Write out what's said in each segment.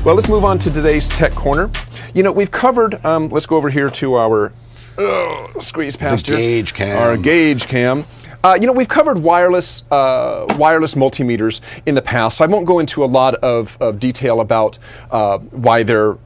Well, let's move on to today's Tech Corner. You know, we've covered, let's go over here to our, squeeze past the gauge cam. Our gauge cam. You know, we've covered wireless multimeters in the past, so I won't go into a lot of detail about why they're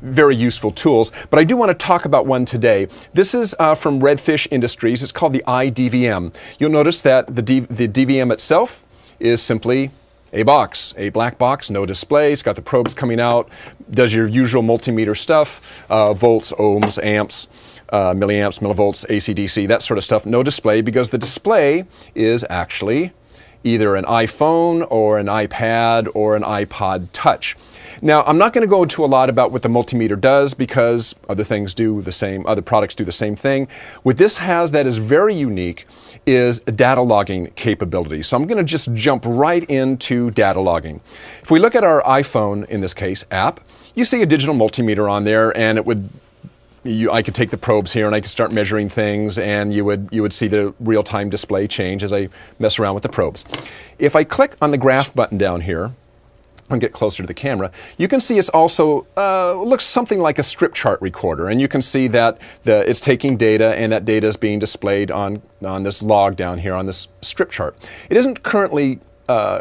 very useful tools, but I do want to talk about one today. This is from RedFish Industries. It's called the iDVM. You'll notice that the DVM itself is simply a box, a black box, no display. It's got the probes coming out, does your usual multimeter stuff, volts, ohms, amps, milliamps, millivolts, AC, DC, that sort of stuff. No display, because the display is actually either an iPhone or an iPad or an iPod Touch. Now, I'm not going to go into a lot about what the multimeter does, because other things do the same, other products do the same thing. What this has that is very unique is data logging capability. So I'm going to just jump right into data logging. If we look at our iPhone, in this case, app, you see a digital multimeter on there, and it would, I could take the probes here and I could start measuring things, and you would see the real-time display change as I mess around with the probes. If I click on the graph button down here, and get closer to the camera, you can see it's also looks something like a strip chart recorder, and you can see that it's taking data, and that data is being displayed on this log down here on this strip chart. It isn't currently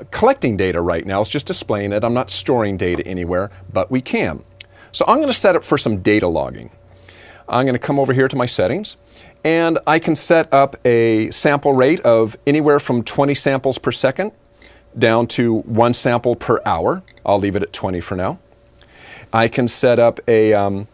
collecting data right now, it's just displaying it. I'm not storing data anywhere, but we can. So I'm going to set up for some data logging. I'm going to come over here to my settings, and I can set up a sample rate of anywhere from 20 samples per second down to 1 sample per hour. I'll leave it at 20 for now. I can set up a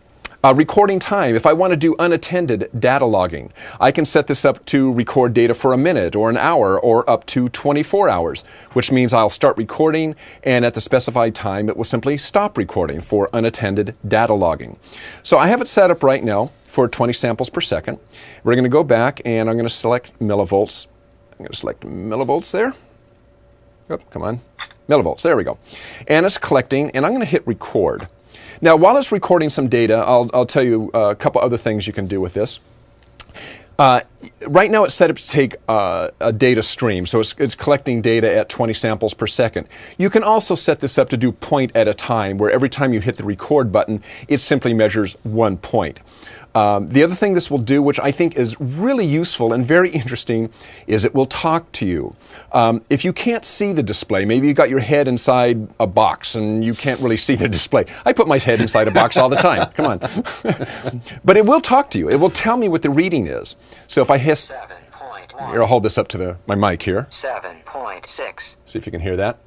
recording time. If I want to do unattended data logging, I can set this up to record data for a minute or an hour or up to 24 hours, which means I'll start recording, and at the specified time it will simply stop recording for unattended data logging. So I have it set up right now for 20 samples per second. We're going to go back, and I'm going to select millivolts. I'm going to select millivolts there. Oh, come on, millivolts, there we go. And it's collecting, and I'm going to hit record. Now, while it's recording some data, I'll tell you a couple other things you can do with this. Right now it's set up to take a data stream, so it's collecting data at 20 samples per second. You can also set this up to do point at a time, where every time you hit the record button, it simply measures 1 point. The other thing this will do, which I think is really useful and very interesting, is it will talk to you. If you can't see the display, maybe you got your head inside a box and you can't really see the display. I put my head inside a box all the time. Come on. But it will talk to you. It will tell me what the reading is. So if I hit 7.1. Here, I'll hold this up to my mic here. 7.6. See if you can hear that.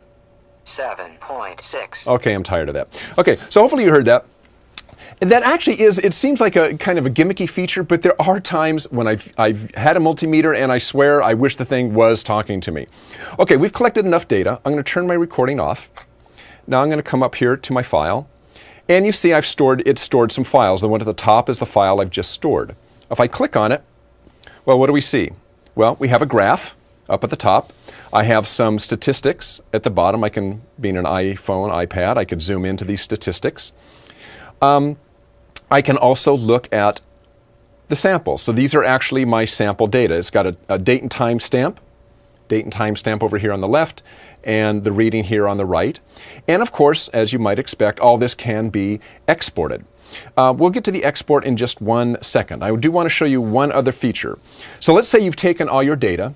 7.6. Okay, I'm tired of that. Okay, so hopefully you heard that. And that actually is, it seems like a kind of a gimmicky feature, but there are times when I've had a multimeter and I swear I wish the thing was talking to me. Okay, we've collected enough data. I'm going to turn my recording off. Now I'm going to come up here to my file, and you see it's stored some files. The one at the top is the file I've just stored. If I click on it, well, what do we see? Well, we have a graph up at the top. I have some statistics at the bottom. Being an iPhone, iPad, I could zoom into these statistics. I can also look at the samples. So these are actually my sample data. It's got a date and time stamp over here on the left, and the reading here on the right. And of course, as you might expect, all this can be exported. We'll get to the export in just 1 second. I do want to show you one other feature. So let's say you've taken all your data,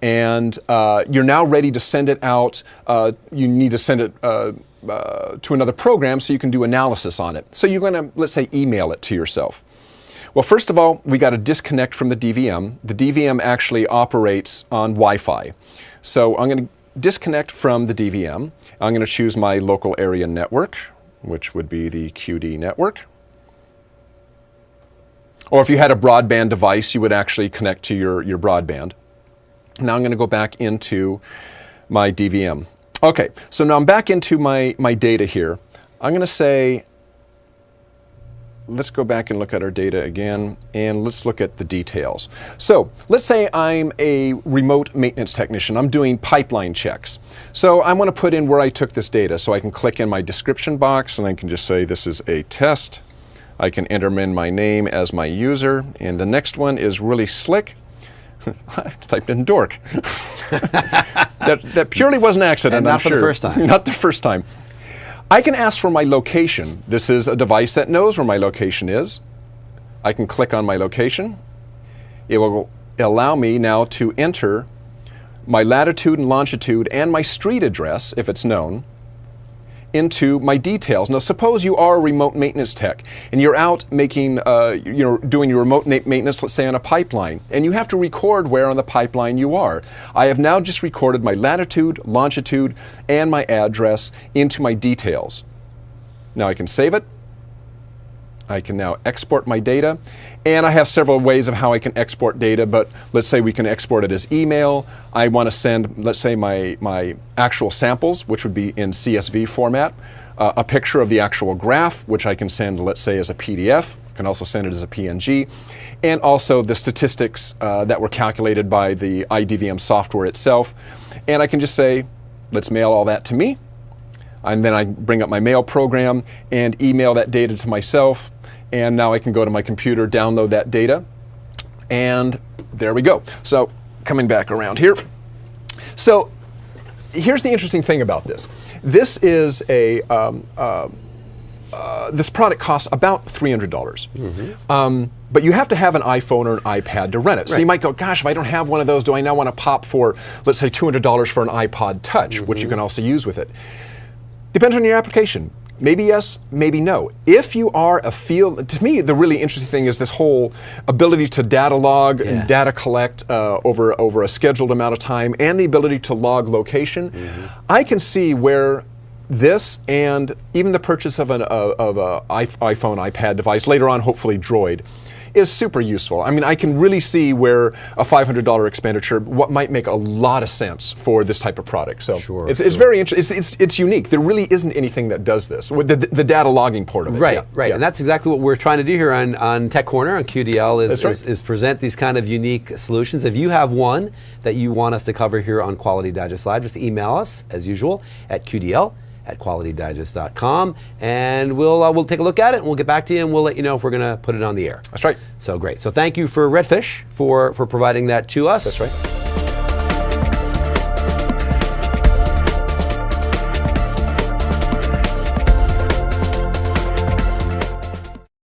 and you're now ready to send it out. You need to send it to another program so you can do analysis on it. So you're going to, let's say, email it to yourself. Well, first of all, we got to disconnect from the DVM. The DVM actually operates on Wi-Fi. So I'm going to disconnect from the DVM. I'm going to choose my local area network, which would be the QD network. Or if you had a broadband device, you would actually connect to your broadband. Now I'm going to go back into my DVM. Okay, so now I'm back into my data here. I'm going to say, let's go back and look at our data again, and let's look at the details. So let's say I'm a remote maintenance technician. I'm doing pipeline checks. So I want to put in where I took this data. So I can click in my description box, and I can just say this is a test. I can enter in my name as my user, and the next one is really slick. I typed in dork. that purely was an accident. And not for the first time. Not the first time. I can ask for my location. This is a device that knows where my location is. I can click on my location. It will allow me now to enter my latitude and longitude and my street address, if it's known, into my details. Now, suppose you are a remote maintenance tech and you're out making, doing your remote maintenance, let's say on a pipeline, and you have to record where on the pipeline you are. I have now just recorded my latitude, longitude, and my address into my details. Now I can save it. I can now export my data, and I have several ways of how I can export data, but let's say we can export it as email. I want to send, let's say, my actual samples, which would be in CSV format, a picture of the actual graph, which I can send, let's say, as a PDF. I can also send it as a PNG, and also the statistics that were calculated by the iDVM software itself. And I can just say, let's mail all that to me, and then I bring up my mail program and email that data to myself. And now I can go to my computer, download that data, and there we go. So coming back around here. So here's the interesting thing about this. This is a this product costs about $300. But you have to have an iPhone or an iPad to rent it. So you might go, gosh, if I don't have one of those, do I now want to pop for, let's say, $200 for an iPod Touch, which you can also use with it? Depends on your application. Maybe yes, maybe no. If you are a field, to me, the really interesting thing is this whole ability to data log and data collect over a scheduled amount of time, and the ability to log location. I can see where this and even the purchase of an iPhone, iPad device, later on hopefully Droid, is super useful. I mean, I can really see where a $500 expenditure, what might make a lot of sense for this type of product. So it's very interesting. It's unique. There really isn't anything that does this with the data logging part of it. Right, and that's exactly what we're trying to do here on Tech Corner on QDL is present these kind of unique solutions. If you have one that you want us to cover here on Quality Digest Live, just email us as usual at QDL@qualitydigest.com, and we'll take a look at it, and we'll get back to you, and we'll let you know if we're going to put it on the air. That's right. So great. So thank you for RedFish for providing that to us. That's right.